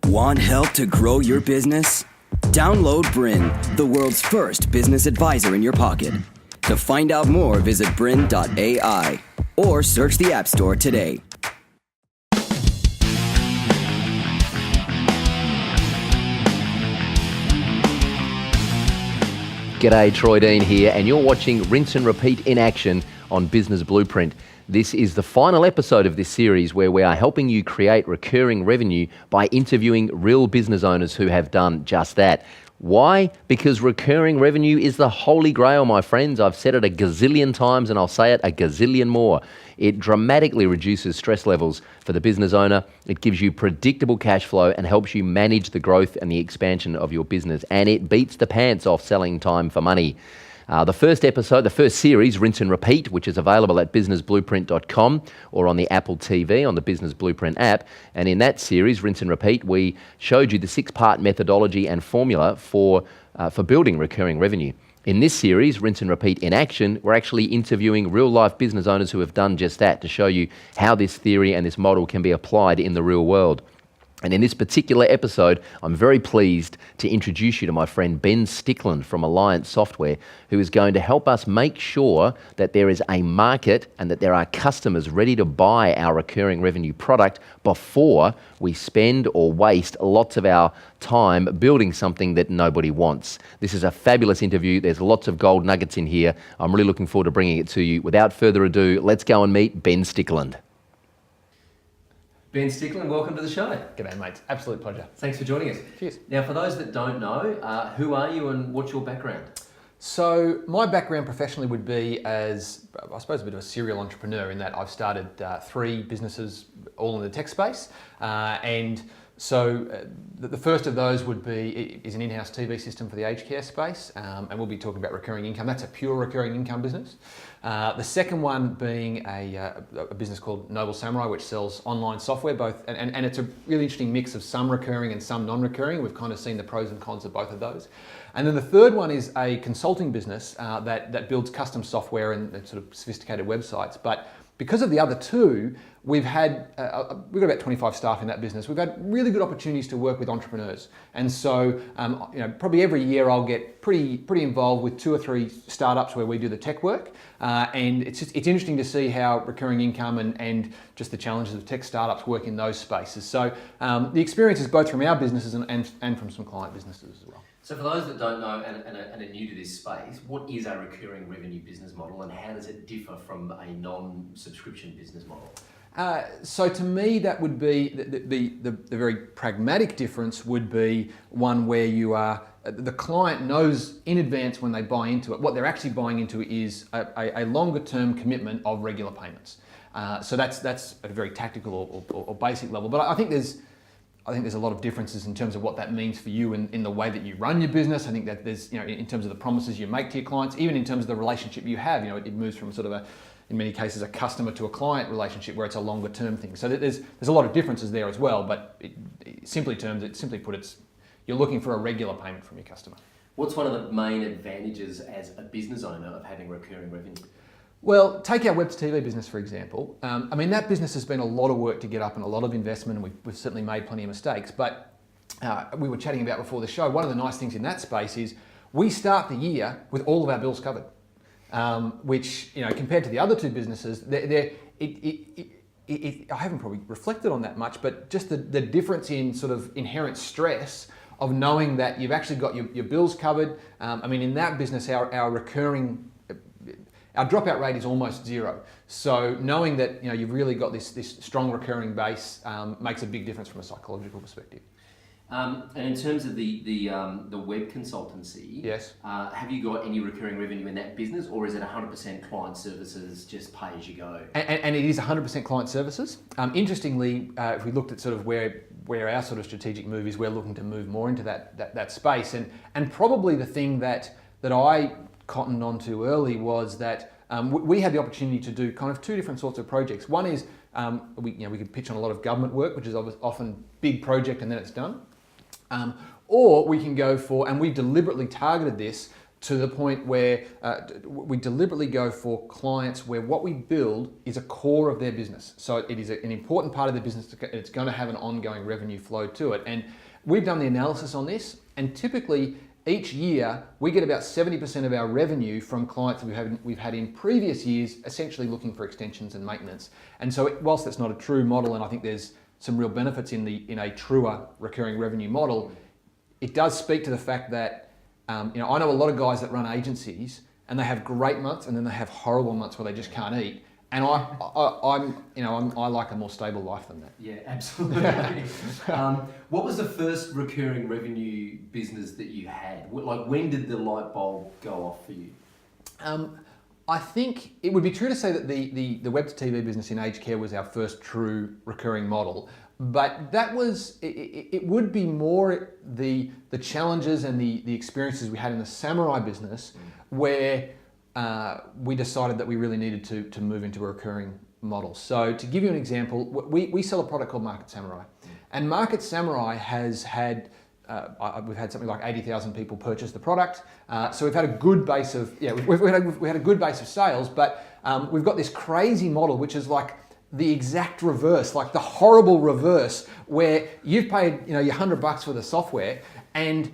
Want help to grow your business? Download BRiN, the world's first business advisor in your pocket. To find out more, visit BRiN.ai or search the App Store today. G'day, Troy Dean here, and you're watching Rinse and Repeat in action on Business Blueprint. This is the final episode of this series where we are helping you create recurring revenue by interviewing real business owners who have done just that. Why? Because recurring revenue is the holy grail, my friends. I've said it a gazillion times and I'll say it a gazillion more. It dramatically reduces stress levels for the business owner. It gives you predictable cash flow and helps you manage the growth and the expansion of your business. And it beats the pants off selling time for money. The first series, Rinse and Repeat, which is available at businessblueprint.com or on the Apple TV on the Business Blueprint app. And in that series, Rinse and Repeat, we showed you the 6-part methodology and formula for building recurring revenue. In this series, Rinse and Repeat in action, we're actually interviewing real-life business owners who have done just that to show you how this theory and this model can be applied in the real world. And in this particular episode, I'm very pleased to introduce you to my friend Ben Stickland from Alliance Software, who is going to help us make sure that there is a market and that there are customers ready to buy our recurring revenue product before we spend or waste lots of our time building something that nobody wants. This is a fabulous interview. There's lots of gold nuggets in here. I'm really looking forward to bringing it to you. Without further ado, let's go and meet Ben Stickland. Ben Stickland, welcome to the show. G'day, mate. Absolute pleasure. Thanks for joining us. Cheers. Now, for those that don't know, who are you and what's your background? So, my background professionally would be as, I suppose, a bit of a serial entrepreneur in that I've started 3 businesses all in the tech space. The first of those is an in-house TV system for the aged care space, and we'll be talking about recurring income. That's a pure recurring income business. The second one being a business called Noble Samurai, which sells online software, and it's a really interesting mix of some recurring and some non-recurring. We've kind of seen the pros and cons of both of those. And then the third one is a consulting business that builds custom software and sort of sophisticated websites. But because of the other two, we've got about 25 staff in that business. We've had really good opportunities to work with entrepreneurs, and so probably every year I'll get pretty involved with 2 or 3 startups where we do the tech work, and it's interesting to see how recurring income and just the challenges of tech startups work in those spaces. So the experience is both from our businesses and from some client businesses as well. So for those that don't know and are new to this space, what is a recurring revenue business model and how does it differ from a non-subscription business model? So to me, that would be the very pragmatic difference would be one where the client knows in advance when they buy into it. What they're actually buying into is a longer term commitment of regular payments. So that's at a very tactical or basic level. But I think there's a lot of differences in terms of what that means for you in the way that you run your business. I think that there's, in terms of the promises you make to your clients, even in terms of the relationship you have, it moves from sort of in many cases, a customer to a client relationship where it's a longer term thing. So there's a lot of differences there as well, but simply put, you're looking for a regular payment from your customer. What's one of the main advantages as a business owner of having recurring revenue? Well, take our web to TV business, for example. That business has been a lot of work to get up and a lot of investment, and we've certainly made plenty of mistakes. But we were chatting about before the show, one of the nice things in that space is we start the year with all of our bills covered, which, compared to the other 2 businesses, I haven't probably reflected on that much, but just the difference in sort of inherent stress of knowing that you've actually got your bills covered. In that business, our dropout rate is almost 0. So knowing that you've really got this strong recurring base makes a big difference from a psychological perspective. And in terms of the web consultancy, yes, have you got any recurring revenue in that business, or is it 100% client services, just pay as you go? And it is 100% client services. Interestingly, if we looked at sort of where our sort of strategic move is, we're looking to move more into that space. And probably the thing that I cottoned onto early was that we had the opportunity to do kind of 2 different sorts of projects. One is we could pitch on a lot of government work, which is often big project and then it's done. Or we can go for, and we've deliberately targeted this, to the point where we deliberately go for clients where what we build is a core of their business. So it is an important part of their business. It's going to have an ongoing revenue flow to it. And we've done the analysis on this, and typically each year we get about 70% of our revenue from clients that we've had in previous years, essentially looking for extensions and maintenance. And so whilst that's not a true model, and I think there's some real benefits in a truer recurring revenue model, it does speak to the fact that I know a lot of guys that run agencies, and they have great months, and then they have horrible months where they just can't eat. And I like a more stable life than that. Yeah, absolutely. What was the first recurring revenue business that you had? Like, when did the light bulb go off for you? I think it would be true to say that the web to TV business in aged care was our first true recurring model. But that was, it would be more the challenges and the experiences we had in the Samurai business, where we decided that we really needed to move into a recurring model. So to give you an example, we sell a product called Market Samurai. And Market Samurai has had, we've had something like 80,000 people purchase the product. So we've had a good base of, we had a good base of sales, but we've got this crazy model, which is like the exact reverse, like the horrible reverse, where you've paid your $100 for the software, and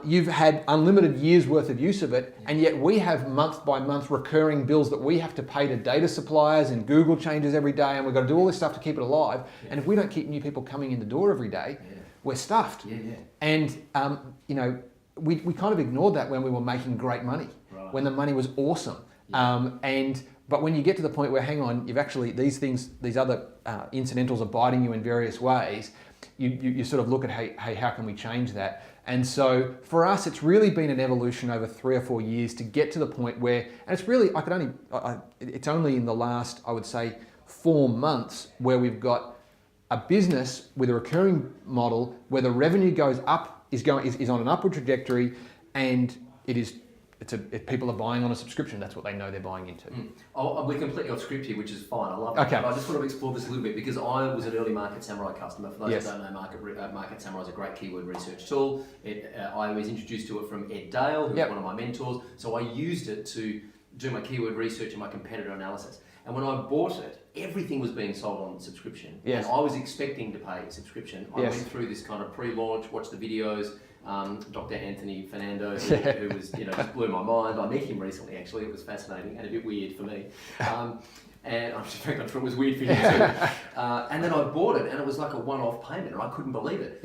you've had unlimited years worth of use of it, and yet we have month by month recurring bills that we have to pay to data suppliers, and Google changes every day, and we've got to do all this stuff to keep it alive. And if we don't keep new people coming in the door every day, we're stuffed. And we kind of ignored that when we were making great money, when the money was awesome. But when you get to the point where, hang on, you've actually, these other incidentals are biting you in various ways, you sort of look at, hey, how can we change that? And so for us, it's really been an evolution over 3 or 4 years to get to the point where, and it's really, it's only in the last, I would say, 4 months where we've got a business with a recurring model where the revenue goes up, is on an upward trajectory, and people are buying on a subscription. That's what they know they're buying into. We're completely off script here, which is fine. I love it. Okay. But I just want to explore this a little bit, because I was an early Market Samurai customer. For those who don't know, Market Samurai is a great keyword research tool. I was introduced to it from Ed Dale, who was one of my mentors. So I used it to do my keyword research and my competitor analysis. And when I bought it, everything was being sold on subscription. And I was expecting to pay subscription. I went through this kind of pre-launch, watched the videos. Dr. Anthony Fernando, who was, just blew my mind. I met him recently, actually. It was fascinating and a bit weird for me. And I'm sure it was weird for you too. And then I bought it, and it was like a one-off payment, and I couldn't believe it.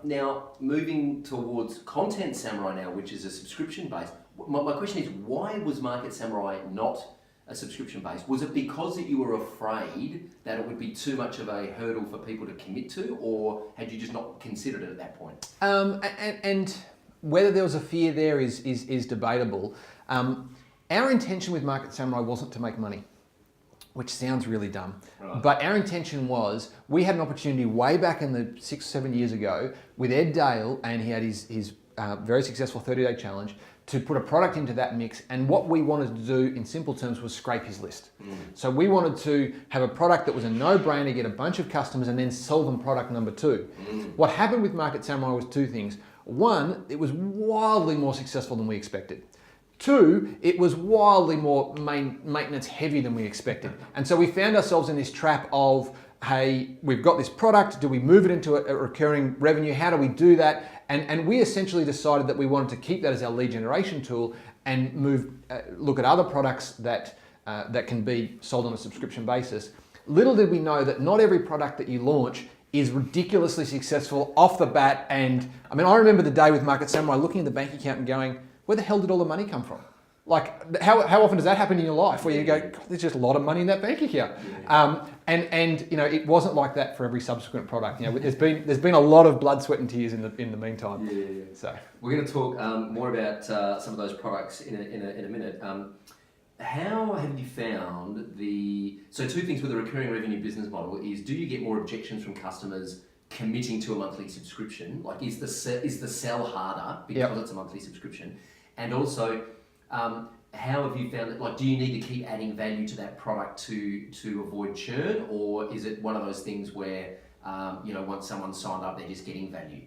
Now moving towards Content Samurai now, which is a subscription base. My question is, why was Market Samurai not a subscription base? Was it because that you were afraid that it would be too much of a hurdle for people to commit to, or had you just not considered it at that point? And whether there was a fear there is debatable. Our intention with Market Samurai wasn't to make money, which sounds really dumb. But our intention was, we had an opportunity way back in the 6 or 7 years ago with Ed Dale, and he had his very successful 30-day challenge, to put a product into that mix, and what we wanted to do in simple terms was scrape his list. So we wanted to have a product that was a no-brainer, get a bunch of customers, and then sell them product number 2. What happened with Market Samurai was 2 things. 1, it was wildly more successful than we expected. 2, it was wildly more maintenance heavy than we expected. And so we found ourselves in this trap of, hey, we've got this product, do we move it into a recurring revenue? How do we do that? And we essentially decided that we wanted to keep that as our lead generation tool and look at other products that can be sold on a subscription basis. Little did we know that not every product that you launch is ridiculously successful off the bat. And I mean, I remember the day with Market Samurai looking at the bank account and going, where the hell did all the money come from? Like, how often does that happen in your life where you go, God, there's just a lot of money in that bank account? And it wasn't like that for every subsequent product. There's been a lot of blood, sweat, and tears in the meantime. So we're going to talk more about some of those products in a minute. How have you found so 2 things with a recurring revenue business model is, do you get more objections from customers committing to a monthly subscription? Like, is the sell harder because it's a monthly subscription? And also, how have you found it? Like, do you need to keep adding value to that product to avoid churn, or is it one of those things where once someone's signed up, they're just getting value?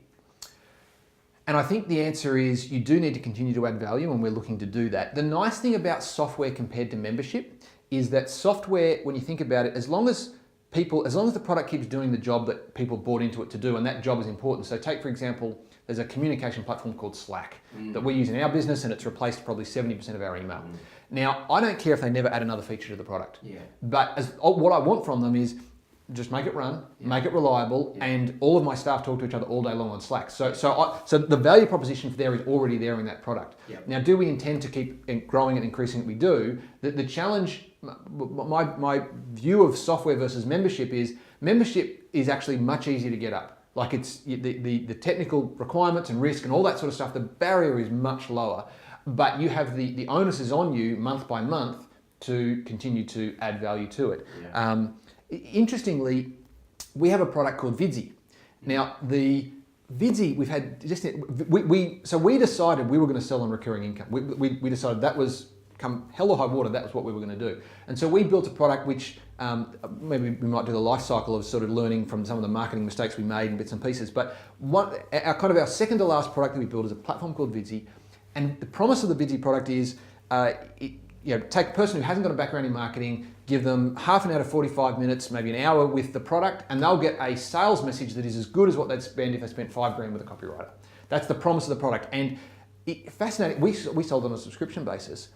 And I think the answer is you do need to continue to add value, and we're looking to do that. The nice thing about software compared to membership is that software, when you think about it, as long as the product keeps doing the job that people bought into it to do, and that job is important. So take, for example, there's a communication platform called Slack that we use in our business, and it's replaced probably 70% of our email. Now, I don't care if they never add another feature to the product, but what I want from them is just make it run, make it reliable, and all of my staff talk to each other all day long on Slack. So the value proposition for there is already there in that product. Now, do we intend to keep growing and increasing it? We do. The challenge, my view of software versus membership is actually much easier to get up. Like it's the technical requirements and risk and all that sort of stuff, the barrier is much lower, but you have the onus is on you month by month to continue to add value to it. Interestingly, we have a product called Vidsy. Now, the Vidsy, we've had just we decided we were going to sell on recurring income. We decided that was come hell or high water, that was what we were going to do. And so we built a product which maybe we might do the life cycle of sort of learning from some of the marketing mistakes we made in bits and pieces. But our second to last product that we built is a platform called Vidsy. And the promise of the Vidsy product is take a person who hasn't got a background in marketing, give them half an hour to 45 minutes, maybe an hour with the product, and they'll get a sales message that is as good as what they'd spend if they spent $5,000 with a copywriter. That's the promise of the product. And fascinating, we sold on a subscription basis.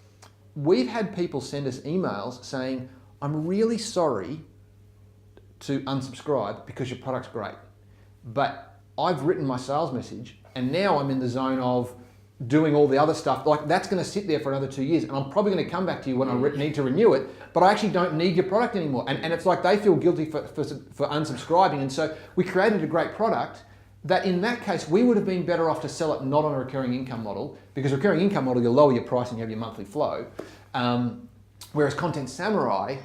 We've had people send us emails saying, I'm really sorry to unsubscribe because your product's great, but I've written my sales message and now I'm in the zone of doing all the other stuff. Like that's going to sit there for another 2 years, and I'm probably going to come back to you when I need to renew it, but I actually don't need your product anymore. And it's like they feel guilty for unsubscribing. And so we created a great product that in that case, we would have been better off to sell it not on a recurring income model, because recurring income model, you'll lower your price and you have your monthly flow. Whereas Content Samurai,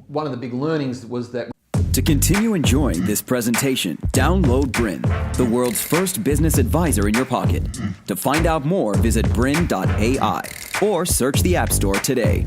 one of the big learnings was that To continue enjoying this presentation, download BRiN, the world's first business advisor in your pocket. To find out more, visit BRiN.ai or search the App Store today.